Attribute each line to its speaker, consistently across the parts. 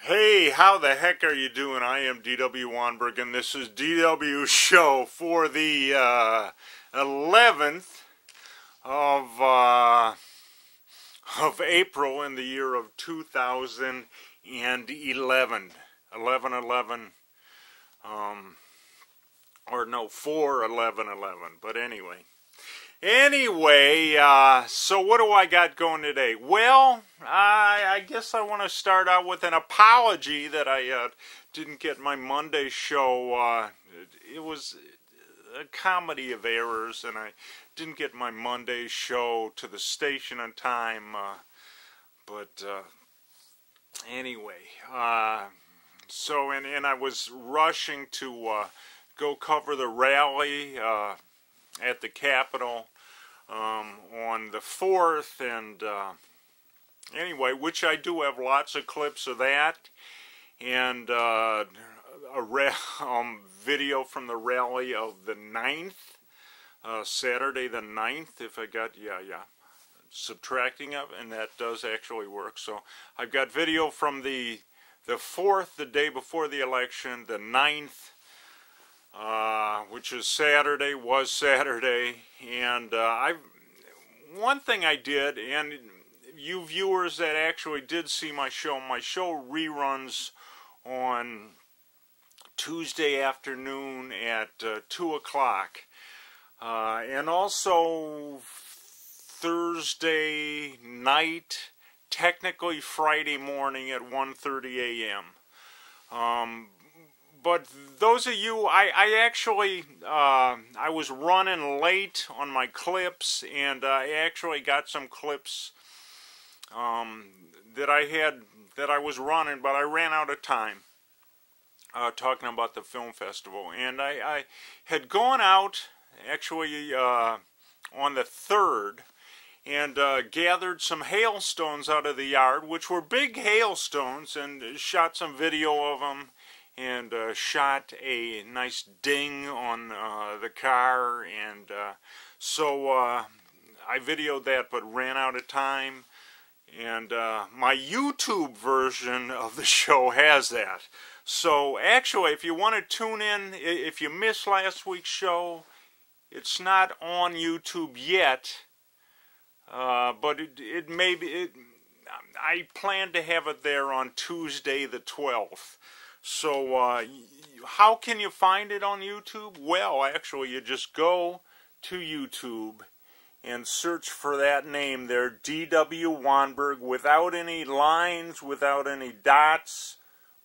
Speaker 1: Hey, how the heck are you doing? I am D.W. Wanberg, and this is DW's show for the 11th of April in the year of 2011. 11/11, or no, 4/11/11. But anyway. So what do I got going today? Well, I guess I want to start out with an apology that I didn't get my Monday show. It was a comedy of errors, and I didn't get my Monday show to the station on time. Anyway, so I was rushing to go cover the rally at the Capitol on the 4th, and anyway, which I do have lots of clips of that, and a video from the rally of the 9th, Saturday the 9th, if I got, subtracting of, and that does actually work. So I've got video from the 4th, the day before the election, the 9th, which is Saturday, and one thing I did, and you viewers that actually did see my show reruns on Tuesday afternoon at 2 o'clock, and also Thursday night, technically Friday morning at 1:30 a.m. But those of you, I actually was running late on my clips, and I actually got some clips that I was running, but I ran out of time talking about the film festival. And I had gone out actually on the 3rd and gathered some hailstones out of the yard, which were big hailstones, and shot some video of them. And shot a nice ding on the car, and so I videoed that, but ran out of time. And my YouTube version of the show has that. So actually, if you want to tune in, if you missed last week's show, it's not on YouTube yet, but it may be. I plan to have it there on Tuesday the 12th. So, how can you find it on YouTube? Well, actually, you just go to YouTube and search for that name there, D.W. Wanberg, without any lines, without any dots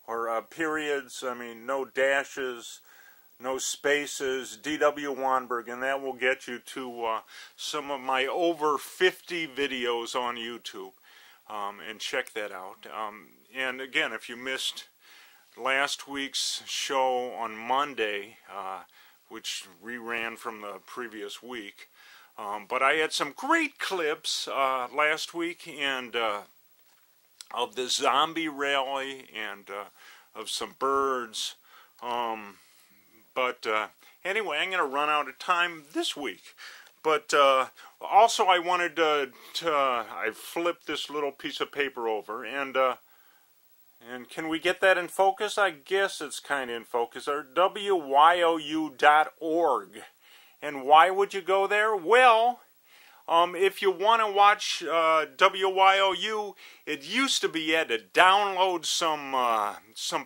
Speaker 1: or periods. I mean, no dashes, no spaces, D.W. Wanberg, and that will get you to some of my over 50 videos on YouTube, and check that out. And again, if you missed last week's show on Monday, which reran from the previous week, but I had some great clips last week, and of the zombie rally, and of some birds, but anyway, I'm going to run out of time this week. But also I wanted I flipped this little piece of paper over, and can we get that in focus? I guess it's kind of in focus. Or WYOU.org. And why would you go there? Well, if you want to watch WYOU, it used to be you had to download some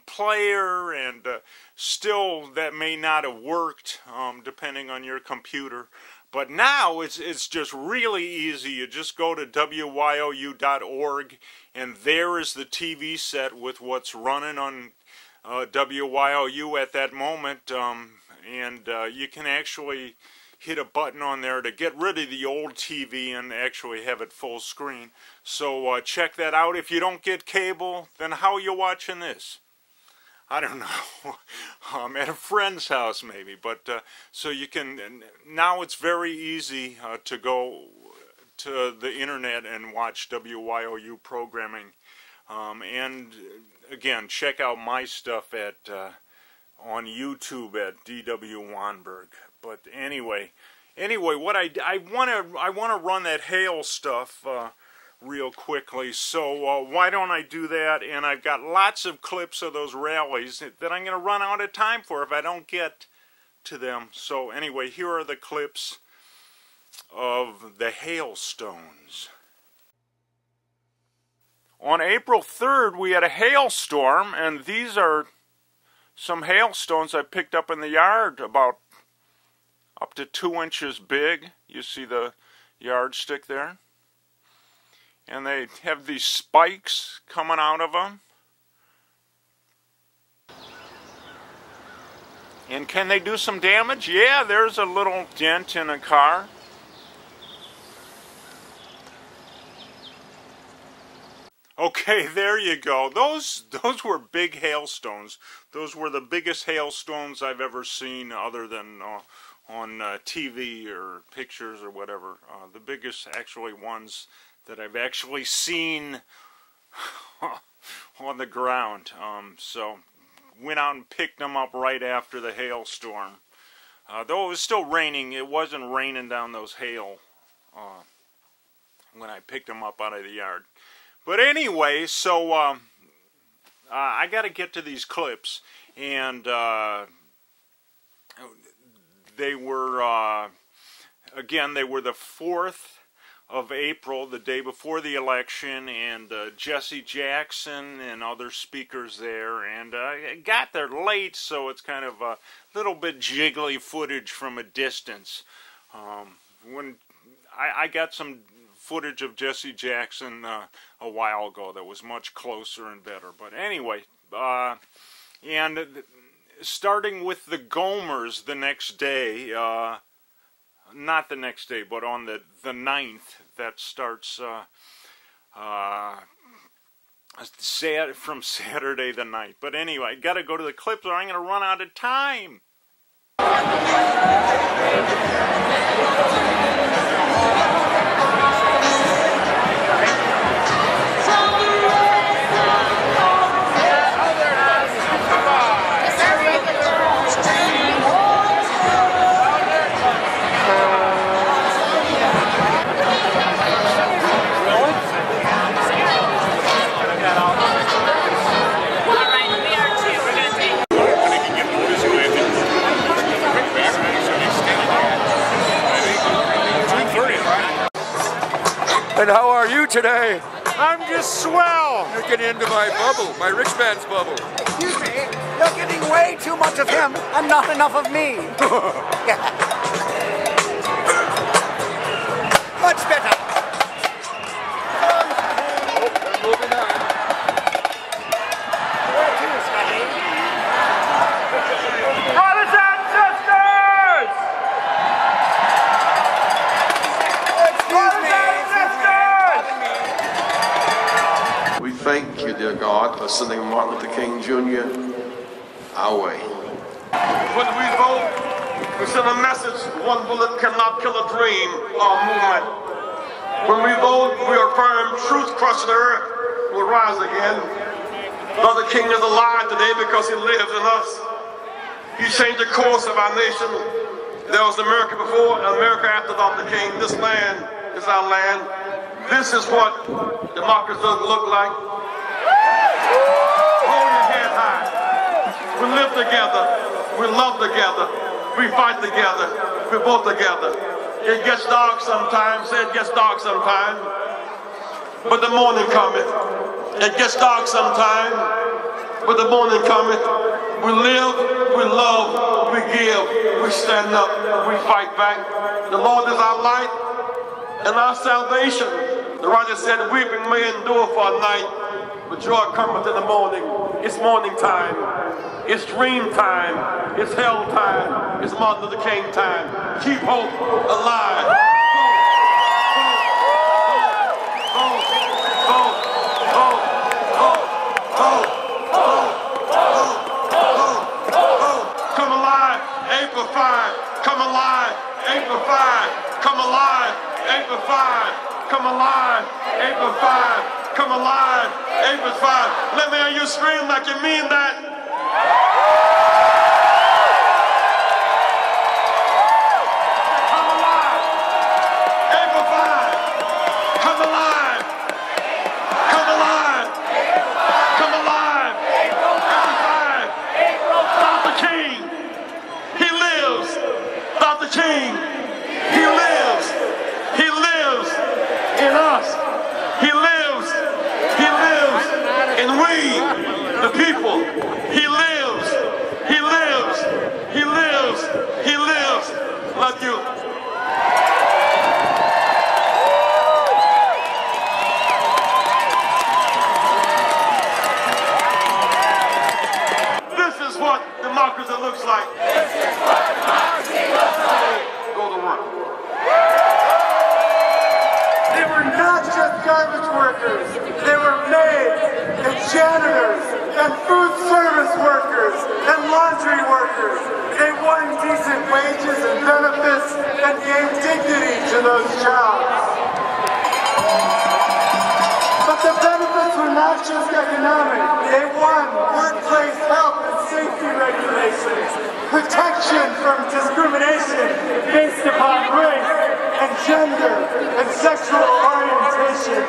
Speaker 1: player, and still that may not have worked, depending on your computer. But now it's just really easy. You just go to WYOU.org, and there is the TV set with what's running on WYOU at that moment. And you can actually hit a button on there to get rid of the old TV and actually have it full screen. So check that out. If you don't get cable, then how are you watching this? I don't know, at a friend's house maybe, but so you can, now it's very easy to go to the internet and watch WYOU programming, and again, check out my stuff on YouTube at D.W. Wanberg. But anyway, what I want to run that hail stuff real quickly. So why don't I do that? And I've got lots of clips of those rallies that I'm going to run out of time for if I don't get to them. So anyway, here are the clips of the hailstones. On April 3rd, we had a hailstorm, and these are some hailstones I picked up in the yard, about up to 2 inches big. You see the yardstick there? And they have these spikes coming out of them. And can they do some damage? Yeah, there's a little dent in a car. Okay, there you go. Those were big hailstones. Those were the biggest hailstones I've ever seen, other than on TV or pictures or whatever. The biggest actually ones that I've actually seen on the ground. So went out and picked them up right after the hailstorm. Though it was still raining, it wasn't raining down those hail when I picked them up out of the yard. But anyway, so I got to get to these clips, and they were, again, they were the 4th of April, the day before the election, and Jesse Jackson and other speakers there, and I got there late, so it's kind of a little bit jiggly footage from a distance. When I got some footage of Jesse Jackson a while ago that was much closer and better. But anyway, and starting with the Gomers the next day, not the next day, but on the 9th, that starts from Saturday the 9th. But anyway, got to go to the clips or I'm going to run out of time.
Speaker 2: And how are you today?
Speaker 1: I'm just swell.
Speaker 2: You're getting into my bubble, my rich man's bubble.
Speaker 3: Excuse me, you're getting way too much of him and not enough of me. Much better.
Speaker 2: Moving on.
Speaker 3: Where to, Scotty?
Speaker 1: Brothers and sisters!
Speaker 3: Excuse me.
Speaker 4: We thank you, dear God, for sending Martin Luther King Jr. our way.
Speaker 5: When we vote, we send a message: one bullet cannot kill a dream or a movement. When we vote, we affirm truth crushed the earth will rise again. Brother King is alive today because he lives in us. He changed the course of our nation. There was America before and America after Dr. King. This land is our land. This is what democracy does look like. Hold your head high. We live together. We love together. We fight together. We vote together. It gets dark sometimes. It gets dark sometimes. But the morning cometh. It gets dark sometimes. But the morning cometh. We live. We love. We give. We stand up. We fight back. The Lord is our light and our salvation. The writer said, weeping may endure for a night, but joy cometh in the morning. It's morning time. It's dream time. It's hell time. It's Martin Luther King time. Keep hope alive. Come alive, April 5. Come alive, April 5. Come alive, April 5. Come alive, April 5. Come alive, April 5. Let me hear you scream like you mean that. Come alive, April 5. Come alive,
Speaker 6: workers. They won decent wages and benefits and gave dignity to those jobs. But the benefits were not just economic. They won workplace health and safety regulations, protection from discrimination based upon race and gender and sexual orientation.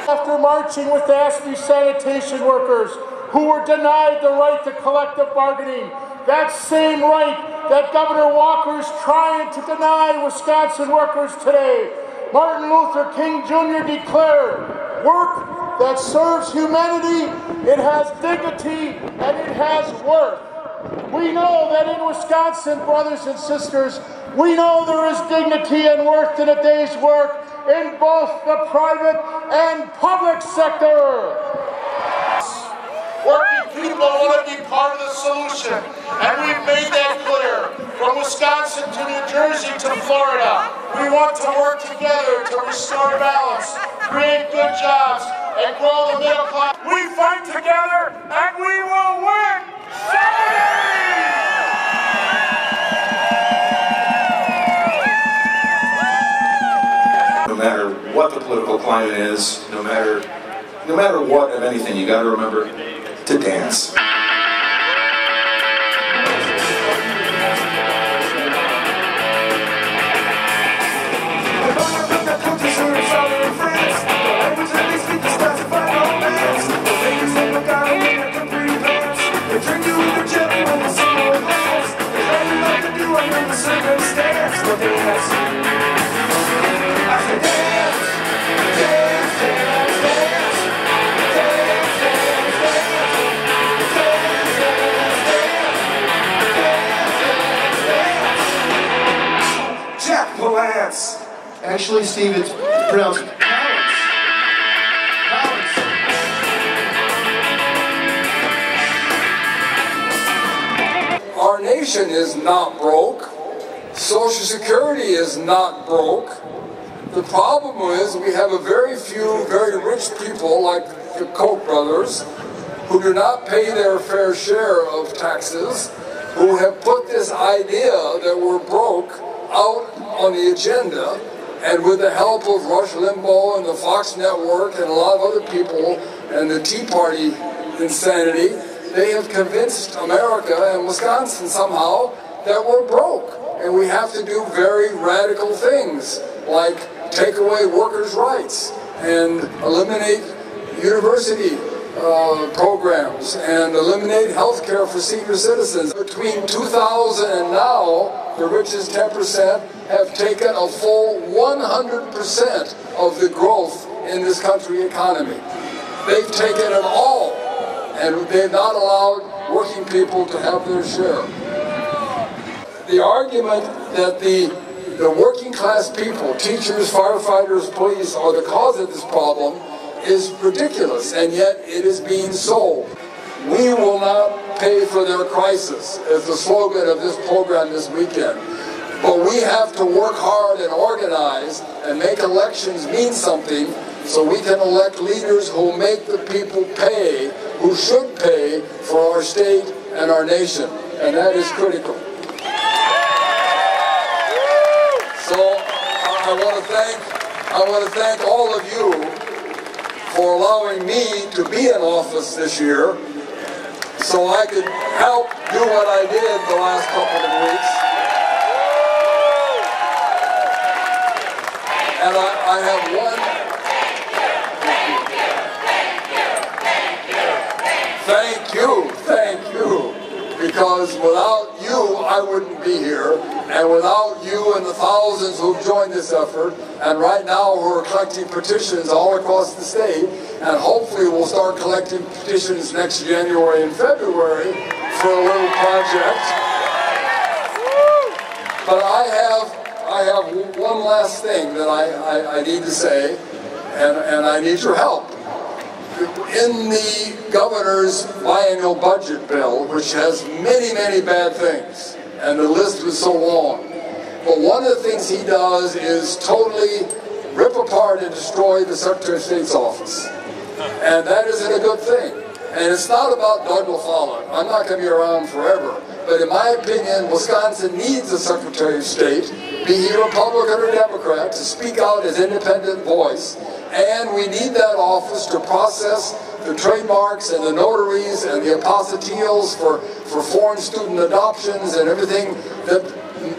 Speaker 7: After marching with the Ashby sanitation workers who were denied the right to collective bargaining, that same right that Governor Walker is trying to deny Wisconsin workers today, Martin Luther King Jr. declared, work that serves humanity, it has dignity and it has worth. We know that in Wisconsin, brothers and sisters, we know there is dignity and worth in a day's work in both the private and public sector. Working people want to be part of the solution, and we've made that clear. From Wisconsin to New Jersey to Florida, we want to work together to restore balance, create good jobs, and grow the middle class. We fight together, and we will win!
Speaker 8: No matter what the political climate is, no matter what of anything, you got to remember to dance.
Speaker 9: Actually, Steve, it's pronounced Pallance.
Speaker 2: Our nation is not broke. Social Security is not broke. The problem is we have a very few very rich people like the Koch brothers who do not pay their fair share of taxes, who have put this idea that we're broke out on the agenda, and with the help of Rush Limbaugh and the Fox Network and a lot of other people and the Tea Party insanity, they have convinced America and Wisconsin somehow that we're broke. And we have to do very radical things like take away workers' rights and eliminate university programs and eliminate health care for senior citizens. Between 2000 and now, the richest 10% have taken a full 100% of the growth in this country economy. They've taken it all, and they've not allowed working people to have their share. The argument that the working class people, teachers, firefighters, police, are the cause of this problem is ridiculous, and yet it is being sold. We will not pay for their crisis is the slogan of this program this weekend. But we have to work hard and organize and make elections mean something so we can elect leaders who make the people pay, who should pay for our state and our nation, and that is critical. So I want to thank all of you for allowing me to be in office this year so I could help do what I did the last couple of weeks. And I have one. Thank you. Because without you, I wouldn't be here. And without you and the thousands who've joined this effort, and right now we're collecting petitions all across the state, and hopefully we'll start collecting petitions next January and February for a little project. But I have one last thing that I need to say, and I need your help. in the governor's biennial budget bill, which has many, many bad things, and the list was so long. But one of the things he does is totally rip apart and destroy the Secretary of State's office. And that isn't a good thing. And it's not about Doug LaFollette. I'm not going to be around forever. But in my opinion, Wisconsin needs a Secretary of State, be he Republican or Democrat, to speak out his independent voice. And we need that office to process the trademarks and the notaries and the apostilles for foreign student adoptions and everything that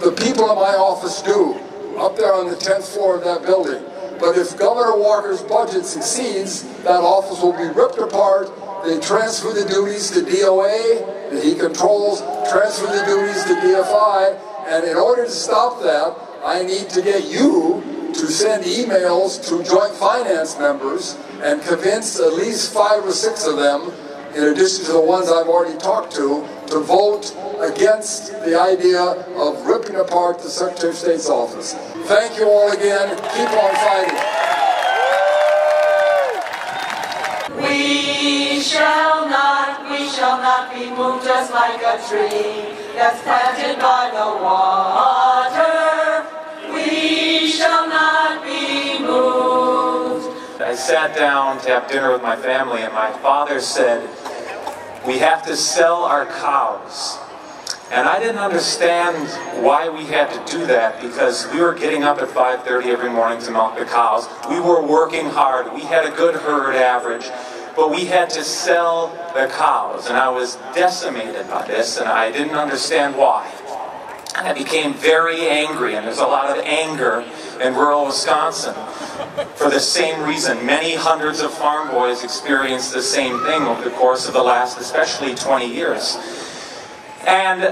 Speaker 2: the people in my office do up there on the 10th floor of that building. But if Governor Walker's budget succeeds, that office will be ripped apart. They transfer the duties to DOA that he controls, transfer the duties to DFI, and in order to stop that, I need to get you to send emails to joint finance members and convince at least 5 or 6 of them, in addition to the ones I've already talked to vote against the idea of ripping apart the Secretary of State's office. Thank you all again. Keep on fighting.
Speaker 10: We shall not be moved just like a tree that's planted by the water. We shall not be moved.
Speaker 11: I sat down to have dinner with my family, and my father said, "We have to sell our cows." And I didn't understand why we had to do that, because we were getting up at 5:30 every morning to milk the cows. We were working hard. We had a good herd average, but we had to sell the cows. And I was decimated by this, and I didn't understand why. And I became very angry, and there's a lot of anger in rural Wisconsin for the same reason. Many hundreds of farm boys experienced the same thing over the course of the last, especially 20 years. And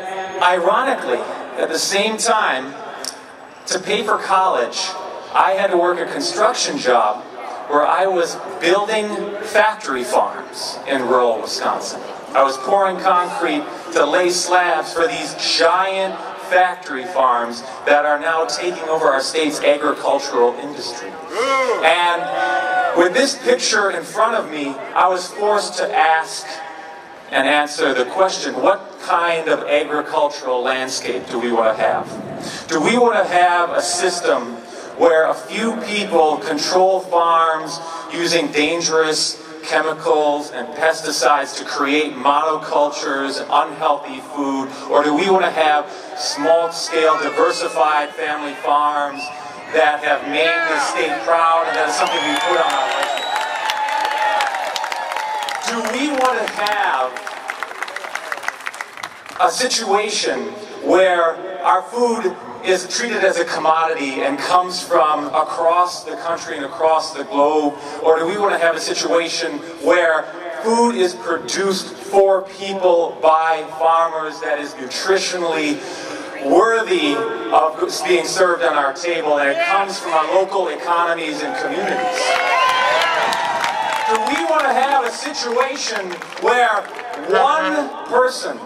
Speaker 11: ironically, at the same time, to pay for college, I had to work a construction job where I was building factory farms in rural Wisconsin. I was pouring concrete to lay slabs for these giant factory farms that are now taking over our state's agricultural industry. And with this picture in front of me, I was forced to ask and answer the question, what kind of agricultural landscape do we want to have? Do we want to have a system where a few people control farms using dangerous chemicals and pesticides to create monocultures and unhealthy food? Or do we want to have small-scale, diversified family farms that have made the state proud, and that is something we put on our resume? Do we want to have a situation where our food is treated as a commodity and comes from across the country and across the globe? Or do we want to have a situation where food is produced for people by farmers that is nutritionally worthy of being served on our table, and it comes from our local economies and communities? Do we want to have a situation where one person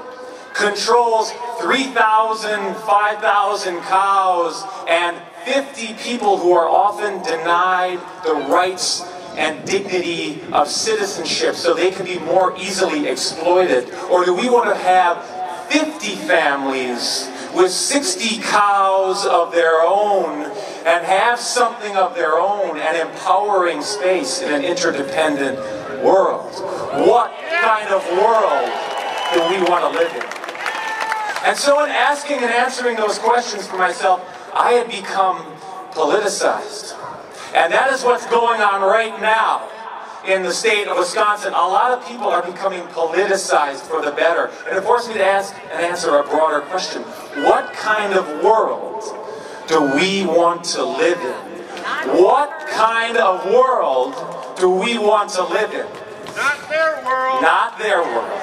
Speaker 11: controls 3,000, 5,000 cows and 50 people who are often denied the rights and dignity of citizenship so they can be more easily exploited? Or do we want to have 50 families with 60 cows of their own and have something of their own, an empowering space in an interdependent world? What kind of world do we want to live in? And so in asking and answering those questions for myself, I had become politicized. And that is what's going on right now in the state of Wisconsin. A lot of people are becoming politicized for the better. And it forced me to ask and answer a broader question. What kind of world do we want to live in? What kind of world do we want to live in?
Speaker 1: Not their world.
Speaker 11: Not their world.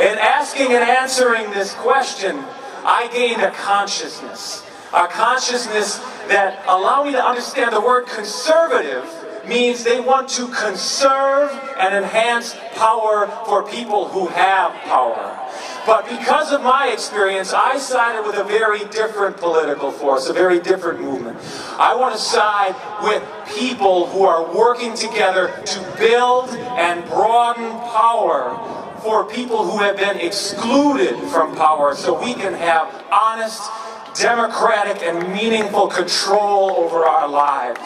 Speaker 11: In asking and answering this question, I gained a consciousness that allowed me to understand the word conservative means they want to conserve and enhance power for people who have power. But because of my experience, I sided with a very different political force, a very different movement. I want to side with people who are working together to build and broaden power for people who have been excluded from power, so we can have honest, democratic, and meaningful control over our lives.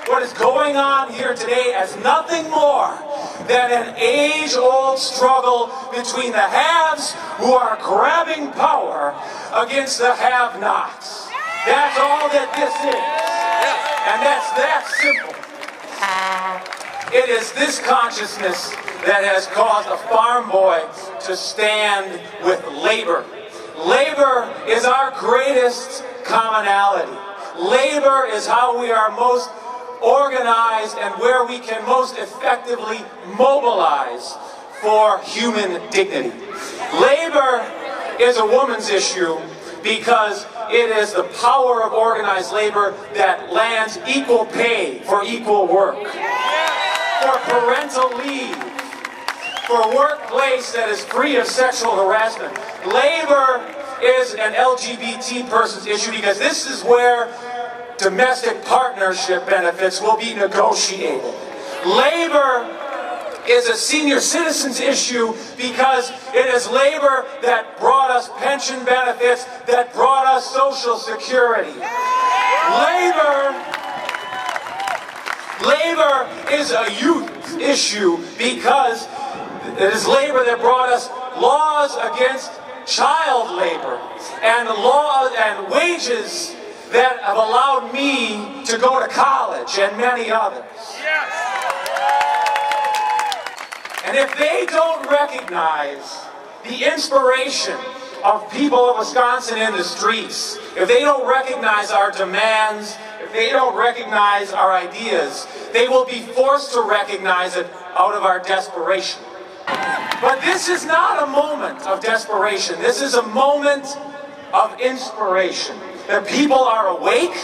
Speaker 11: What is going on here today is nothing more than an age-old struggle between the haves who are grabbing power against the have-nots. That's all that this is. And that's that simple. It is this consciousness that has caused a farm boy to stand with labor. Labor is our greatest commonality. Labor is how we are most organized and where we can most effectively mobilize for human dignity. Labor is a woman's issue because it is the power of organized labor that lands equal pay for equal work, for parental leave, for a workplace that is free of sexual harassment. Labor is an LGBT person's issue because this is where domestic partnership benefits will be negotiated. Labor is a senior citizens issue because it is labor that brought us pension benefits, that brought us Social Security. Labor is a youth issue because it is labor that brought us laws against child labor and laws and wages that have allowed me to go to college and many others. Yes. And if they don't recognize the inspiration of people of Wisconsin in the streets, if they don't recognize our demands, if they don't recognize our ideas, they will be forced to recognize it out of our desperation. But this is not a moment of desperation. This is a moment of inspiration. The people are awake,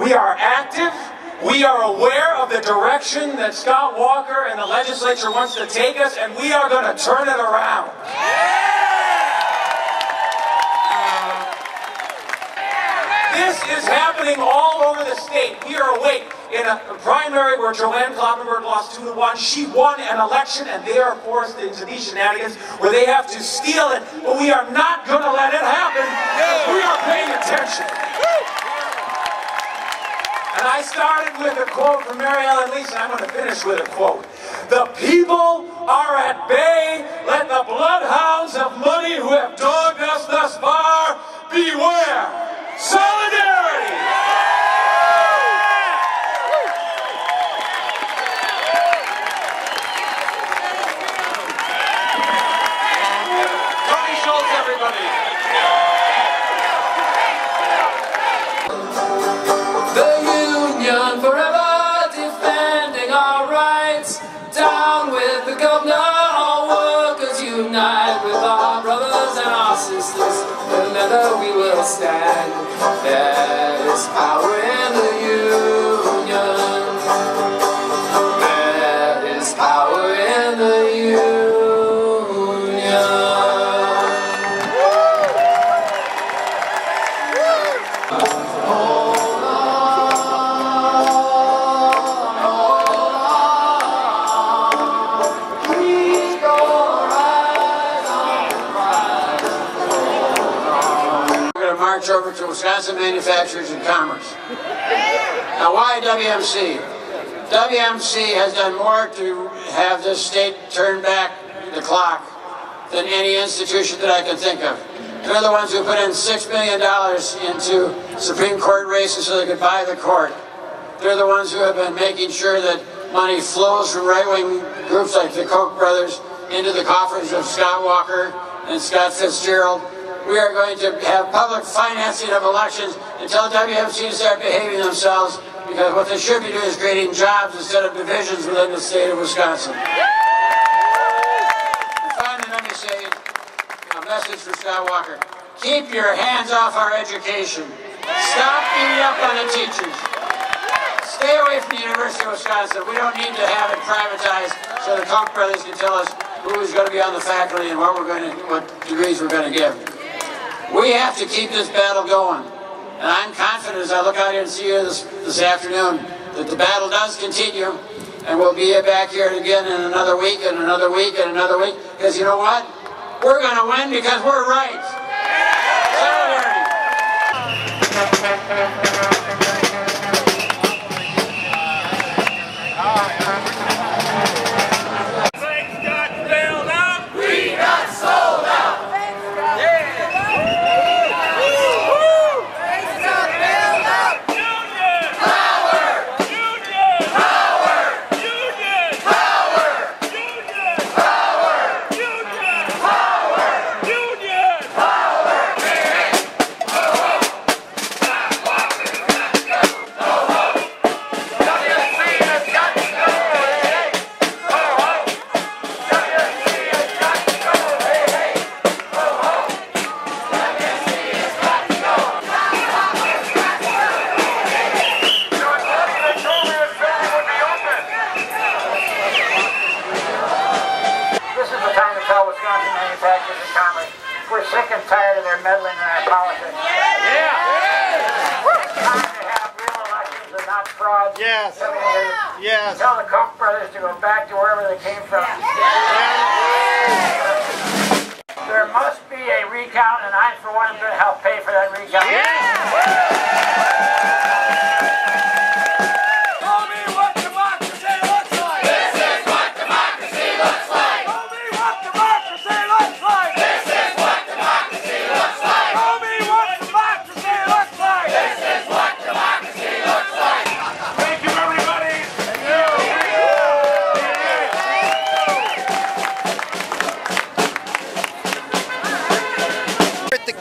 Speaker 11: we are active, we are aware of the direction that Scott Walker and the legislature wants to take us, and we are going to turn it around. This is happening all over the state. We are awake. In a primary where Joanne Kloppenberg lost 2-1, she won an election, and they are forced into these shenanigans where they have to steal it, but we are not going to let it happen because we are paying attention. And I started with a quote from Mary Ellen Lease, and I'm going to finish with a quote. The people are at bay. Let the bloodhounds of money who have dogged us thus far beware. Solidarity!
Speaker 10: The Union forever defending our rights. Down with the governor, all workers unite with our brothers and our sisters. Together we will stand. There is power in the Union. There is power in the Union.
Speaker 12: March over to Wisconsin Manufacturers and Commerce. Now, why WMC? WMC has done more to have this state turn back the clock than any institution that I can think of. They're the ones who put in $6 million into Supreme Court races so they could buy the court. They're the ones who have been making sure that money flows from right-wing groups like the Koch brothers into the coffers of Scott Walker and Scott Fitzgerald. We are going to have public financing of elections until WMC start behaving themselves, because what they should be doing is creating jobs instead of divisions within the state of Wisconsin. And finally, let me say a message for Scott Walker. Keep your hands off our education. Stop beating up on the teachers. Stay away from the University of Wisconsin. We don't need to have it privatized so the Koch brothers can tell us who is going to be on the faculty and what degrees we're going to give. We have to keep this battle going. And I'm confident as I look out here and see you this afternoon that the battle does continue, and we'll be back here again in another week and another week and another week. Because you know what? We're going to win because we're right. Solidarity.
Speaker 13: Wisconsin manufacturers and commerce. We're sick and tired of their meddling in our politics. Yeah! It's time to have real elections and not fraud.
Speaker 7: Yes. Yes.
Speaker 13: Tell the Koch brothers to go back to wherever they came from. There must be a recount, and I, for one, am going to help pay for that recount.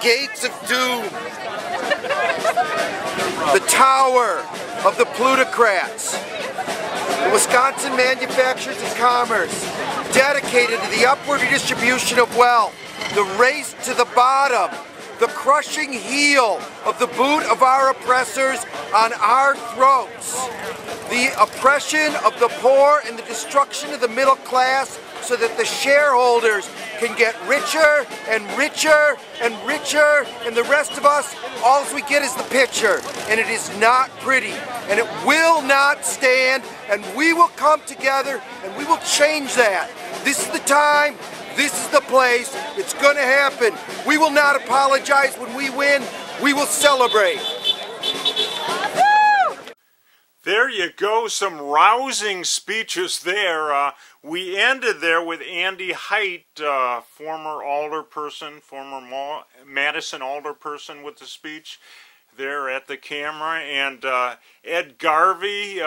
Speaker 14: Gates of doom, the tower of the plutocrats, the Wisconsin Manufacturers and Commerce, dedicated to the upward redistribution of wealth, the race to the bottom, the crushing heel of the boot of our oppressors on our throats, the oppression of the poor and the destruction of the middle class so that the shareholders can get richer and richer and richer, and the rest of us, all we get is the picture, and it is not pretty, and it will not stand, and we will come together and we will change that. This is the time, this is the place, it's going to happen. We will not apologize when we win, we will celebrate.
Speaker 1: There you go, some rousing speeches there. We ended there with Andy Height, former alderperson, former Madison alderperson, with the speech there at the camera. And Ed Garvey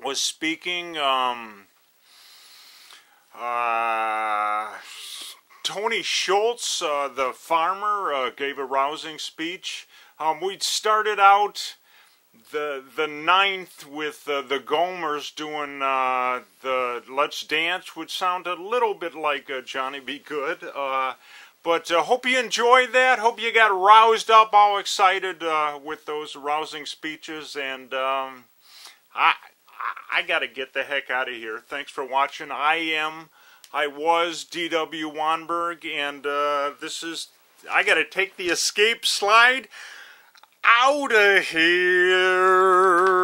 Speaker 1: was speaking. Tony Schultz, the farmer, gave a rousing speech. We started out the 9th with the Gomers doing the Let's Dance, which sounded a little bit like Johnny Be Good. But hope you enjoyed that. Hope you got roused up, all excited with those rousing speeches. And I got to get the heck out of here. Thanks for watching. I was D.W. Wanberg, and I got to take the escape slide out of here.